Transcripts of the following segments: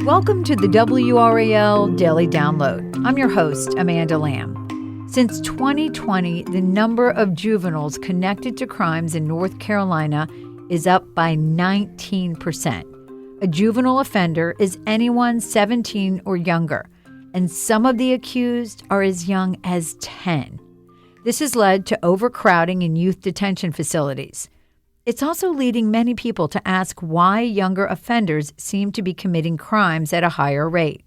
Welcome to the WRAL Daily Download. I'm your host, Amanda Lamb. Since 2020, the number of juveniles connected to crimes in North Carolina is up by 19%. A juvenile offender is anyone 17 or younger, and some of the accused are as young as 10. This has led to overcrowding in youth detention facilities. It's also leading many people to ask why younger offenders seem to be committing crimes at a higher rate.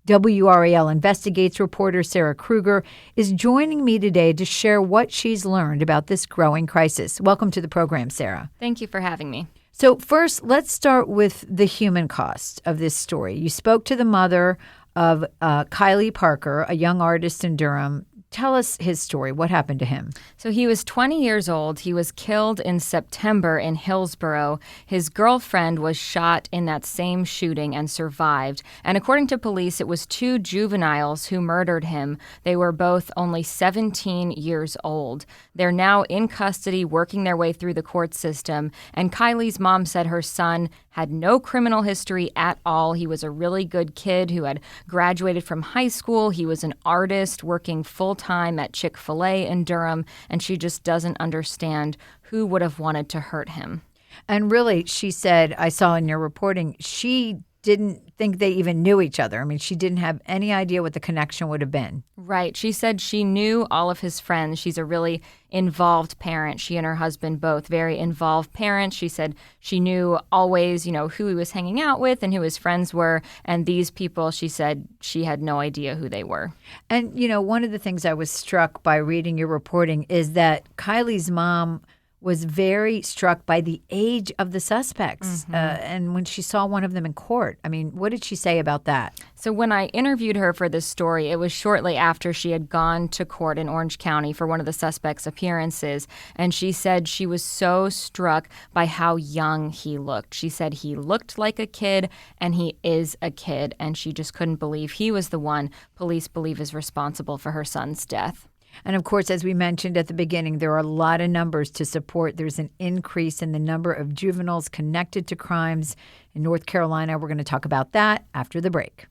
WRAL Investigates reporter Sarah Krueger is joining me today to share what she's learned about this growing crisis. Welcome to the program, Sarah. Thank you for having me. So first, let's start with the human cost of this story. You spoke to the mother of Kylie Parker, a young artist in Durham. Tell us his story. What happened to him? So he was 20 years old. He was killed in September in Hillsborough. His girlfriend was shot in that same shooting and survived. And according to police, it was two juveniles who murdered him. They were both only 17 years old. They're now in custody, working their way through the court system. And Kylie's mom said her son had no criminal history at all. He was a really good kid who had graduated from high school. He was an artist working full-time at Chick-fil-A in Durham, and she just doesn't understand who would have wanted to hurt him. And really, she said, I saw in your reporting, she didn't think they even knew each other. I mean, she didn't have any idea what the connection would have been. Right. She said she knew all of his friends. She's a really involved parent. She and her husband both very involved parents. She said she knew always, who he was hanging out with and who his friends were. And these people, she said she had no idea who they were. And, one of the things I was struck by reading your reporting is that Kylie's mom was very struck by the age of the suspects. And when she saw one of them in court, I mean, what did she say about that? So when I interviewed her for this story, it was shortly after she had gone to court in Orange County for one of the suspects' appearances. And she said she was so struck by how young he looked. She said he looked like a kid, and he is a kid. And she just couldn't believe he was the one police believe is responsible for her son's death. And of course, as we mentioned at the beginning, there are a lot of numbers to support. There's an increase in the number of juveniles connected to crimes in North Carolina. We're going to talk about that after the break.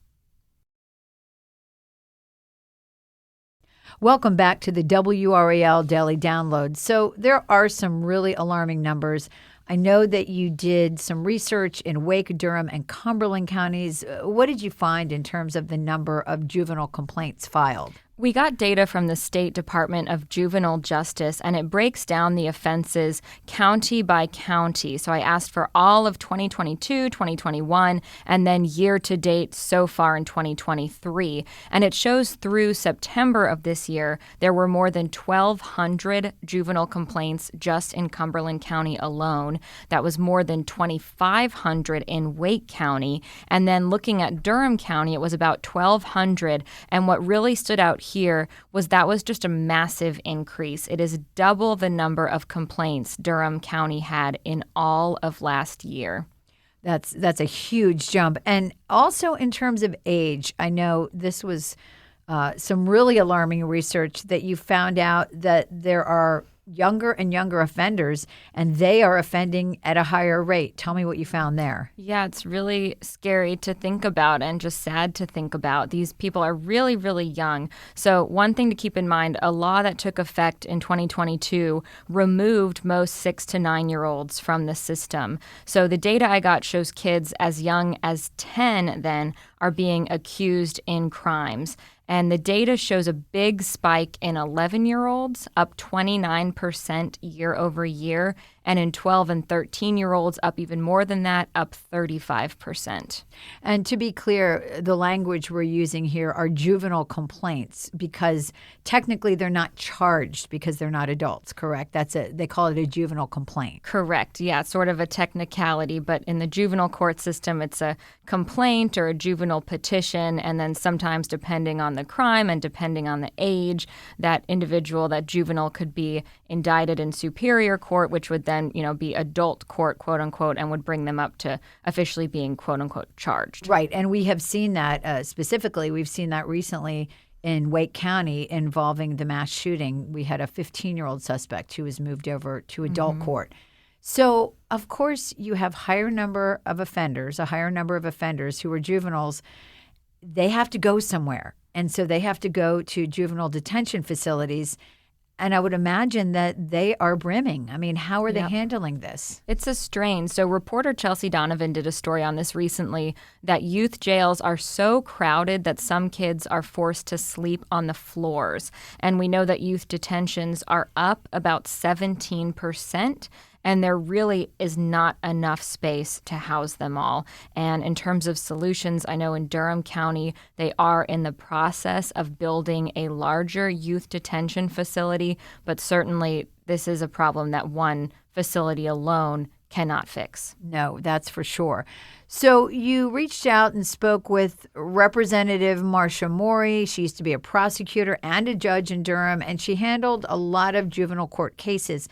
Welcome back to the WRAL Daily Download. So there are some really alarming numbers. I know that you did some research in Wake, Durham, and Cumberland counties. What did you find in terms of the number of juvenile complaints filed? We got data from the State Department of Juvenile Justice, and it breaks down the offenses county by county. So I asked for all of 2022, 2021, and then year to date so far in 2023. And it shows through September of this year, there were more than 1,200 juvenile complaints just in Cumberland County alone. That was more than 2,500 in Wake County. And then looking at Durham County, it was about 1,200. And what really stood out here was just a massive increase. It is double the number of complaints Durham County had in all of last year. That's a huge jump. And also in terms of age, I know this was some really alarming research that you found out that there are younger and younger offenders, and they are offending at a higher rate. Tell me what you found there. Yeah, it's really scary to think about and just sad to think about. These people are really, really young. So one thing to keep in mind, a law that took effect in 2022 removed most 6 to 9-year-olds from the system. So the data I got shows kids as young as 10 then are being accused in crimes. And the data shows a big spike in 11-year-olds, up 29% year over year, and in 12 and 13-year-olds, up even more than that, up 35%. And to be clear, the language we're using here are juvenile complaints because technically they're not charged because they're not adults, correct? They call it a juvenile complaint. Correct. Yeah, sort of a technicality, but in the juvenile court system, it's a complaint or a juvenile petition, and then sometimes depending on the crime and depending on the age, that individual, that juvenile could be indicted in superior court, which would then, be adult court, quote unquote, and would bring them up to officially being, quote unquote, charged. Right. And we have seen that specifically. We've seen that recently in Wake County involving the mass shooting. We had a 15-year-old suspect who was moved over to adult court. So, of course, you have a higher number of offenders who are juveniles. They have to go somewhere. And so they have to go to juvenile detention facilities. And I would imagine that they are brimming. I mean, how are they handling this? It's a strain. So reporter Chelsea Donovan did a story on this recently, that youth jails are so crowded that some kids are forced to sleep on the floors. And we know that youth detentions are up about 17%. And there really is not enough space to house them all. And in terms of solutions, I know in Durham County, they are in the process of building a larger youth detention facility. But certainly, this is a problem that one facility alone cannot fix. No, that's for sure. So you reached out and spoke with Representative Marcia Mori. She used to be a prosecutor and a judge in Durham, and she handled a lot of juvenile court cases.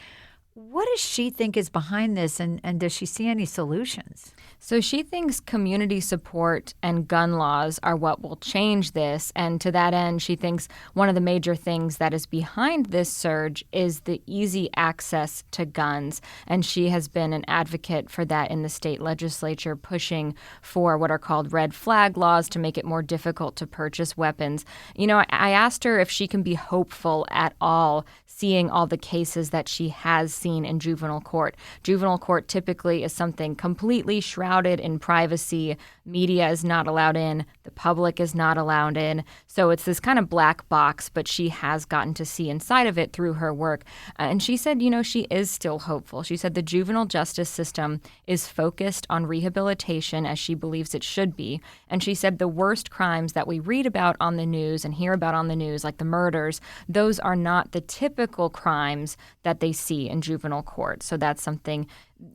What does she think is behind this, and does she see any solutions? So she thinks community support and gun laws are what will change this. And to that end, she thinks one of the major things that is behind this surge is the easy access to guns. And she has been an advocate for that in the state legislature, pushing for what are called red flag laws to make it more difficult to purchase weapons. You know, I asked her if she can be hopeful at all, seeing all the cases that she has seen in juvenile court. Juvenile court typically is something completely shrouded in privacy. Media is not allowed in. The public is not allowed in. So it's this kind of black box, but she has gotten to see inside of it through her work. And she said, you know, she is still hopeful. She said the juvenile justice system is focused on rehabilitation, as she believes it should be. And she said the worst crimes that we read about on the news and hear about on the news, like the murders, those are not the typical crimes that they see in juvenile court. So that's something,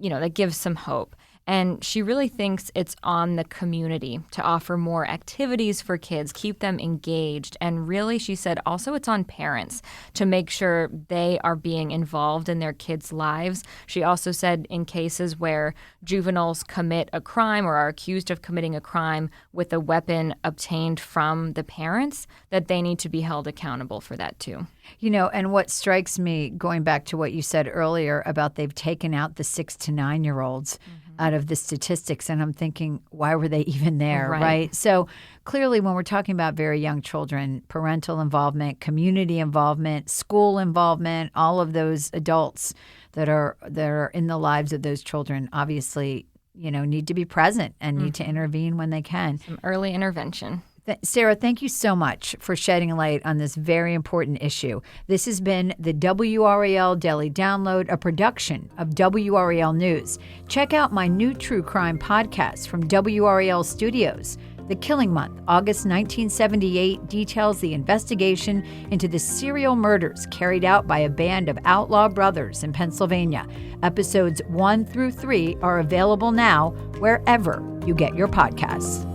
you know, that gives some hope. And she really thinks it's on the community to offer more activities for kids, keep them engaged. And really, she said, also it's on parents to make sure they are being involved in their kids' lives. She also said in cases where juveniles commit a crime or are accused of committing a crime with a weapon obtained from the parents, that they need to be held accountable for that too. You know, and what strikes me, going back to what you said earlier about they've taken out the 6 to 9-year-olds out of the statistics, and I'm thinking, why were they even there, right? So clearly when we're talking about very young children, parental involvement, community involvement, school involvement, all of those adults that are in the lives of those children obviously, you know, need to be present and need to intervene when they can. Some early intervention. Sarah, thank you so much for shedding a light on this very important issue. This has been the WRAL Daily Download, a production of WRAL News. Check out my new true crime podcast from WRAL Studios. The Killing Month, August 1978, details the investigation into the serial murders carried out by a band of outlaw brothers in Pennsylvania. Episodes 1 through 3 are available now wherever you get your podcasts.